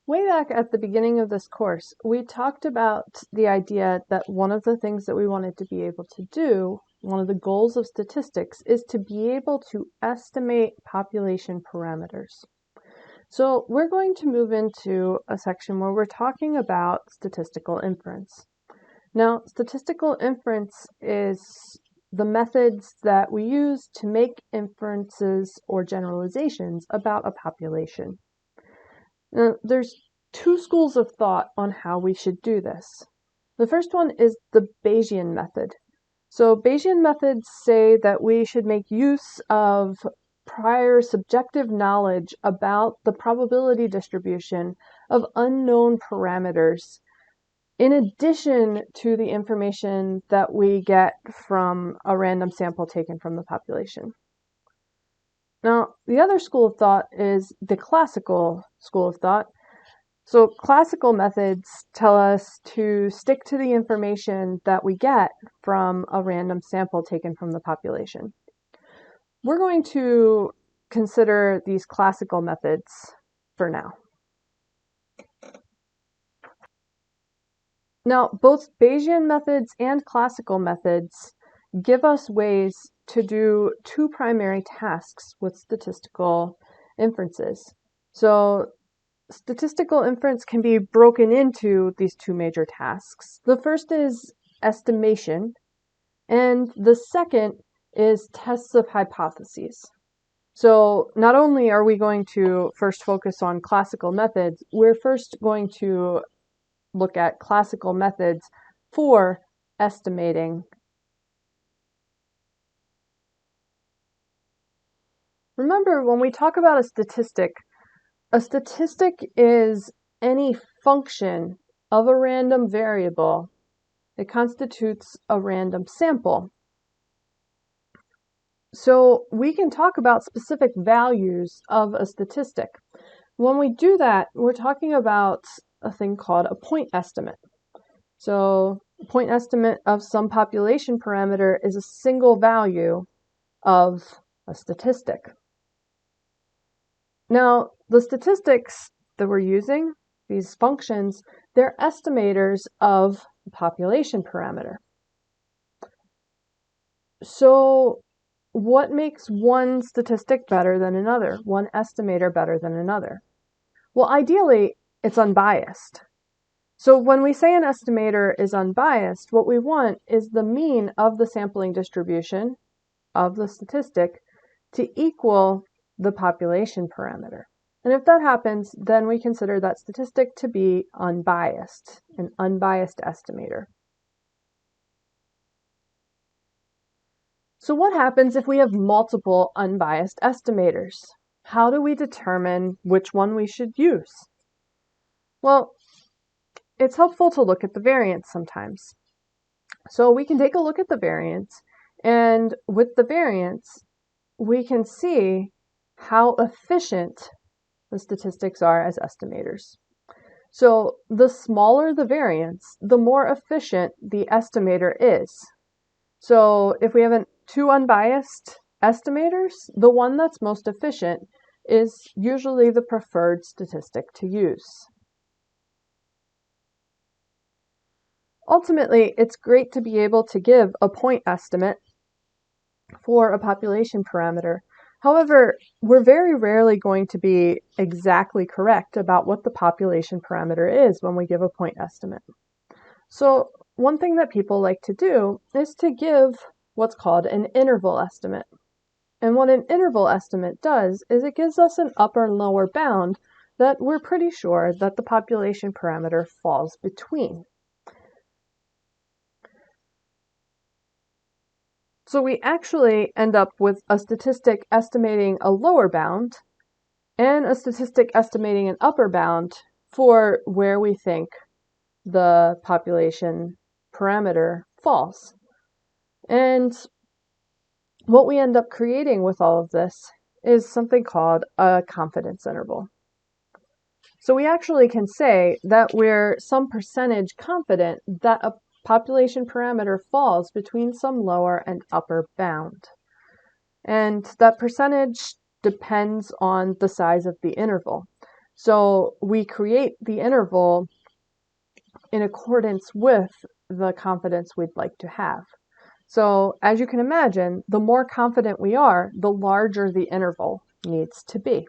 Way back at the beginning of this course, we talked about the idea that one of the things that we wanted to be able to do, one of the goals of statistics, is to be able to estimate population parameters. So we're going to move into a section where we're talking about statistical inference. Now, statistical inference is the methods that we use to make inferences or generalizations about a population. Now, there's two schools of thought on how we should do this. The first one is the Bayesian method. So Bayesian methods say that we should make use of prior subjective knowledge about the probability distribution of unknown parameters in addition to the information that we get from a random sample taken from the population. Now, the other school of thought is the classical school of thought. So classical methods tell us to stick to the information that we get from a random sample taken from the population. We're going to consider these classical methods for now. Now, both Bayesian methods and classical methods give us ways to do two primary tasks with statistical inferences. So statistical inference can be broken into these two major tasks. The first is estimation, and the second is tests of hypotheses. So not only are we going to first focus on classical methods, we're first going to look at classical methods for estimating. Remember, when we talk about a statistic is any function of a random variable. It constitutes a random sample. So we can talk about specific values of a statistic. When we do that, we're talking about a thing called a point estimate. So a point estimate of some population parameter is a single value of a statistic. Now, the statistics that we're using, these functions, they're estimators of the population parameter. So what makes one statistic better than another, one estimator better than another? Well, ideally, it's unbiased. So when we say an estimator is unbiased, what we want is the mean of the sampling distribution of the statistic to equal the population parameter. And if that happens, then we consider that statistic to be unbiased, an unbiased estimator. So what happens if we have multiple unbiased estimators? How do we determine which one we should use? Well, it's helpful to look at the variance sometimes. So we can take a look at the variance, and with the variance, we can see how efficient the statistics are as estimators. So the smaller the variance, the more efficient the estimator is. So if we have two unbiased estimators, the one that's most efficient is usually the preferred statistic to use. Ultimately, it's great to be able to give a point estimate for a population parameter. However, we're very rarely going to be exactly correct about what the population parameter is when we give a point estimate. So one thing that people like to do is to give what's called an interval estimate. And what an interval estimate does is it gives us an upper and lower bound that we're pretty sure that the population parameter falls between. So we actually end up with a statistic estimating a lower bound and a statistic estimating an upper bound for where we think the population parameter falls. And what we end up creating with all of this is something called a confidence interval. So we actually can say that we're some percentage confident that a population parameter falls between some lower and upper bound. And that percentage depends on the size of the interval. So we create the interval in accordance with the confidence we'd like to have. So as you can imagine, the more confident we are, the larger the interval needs to be.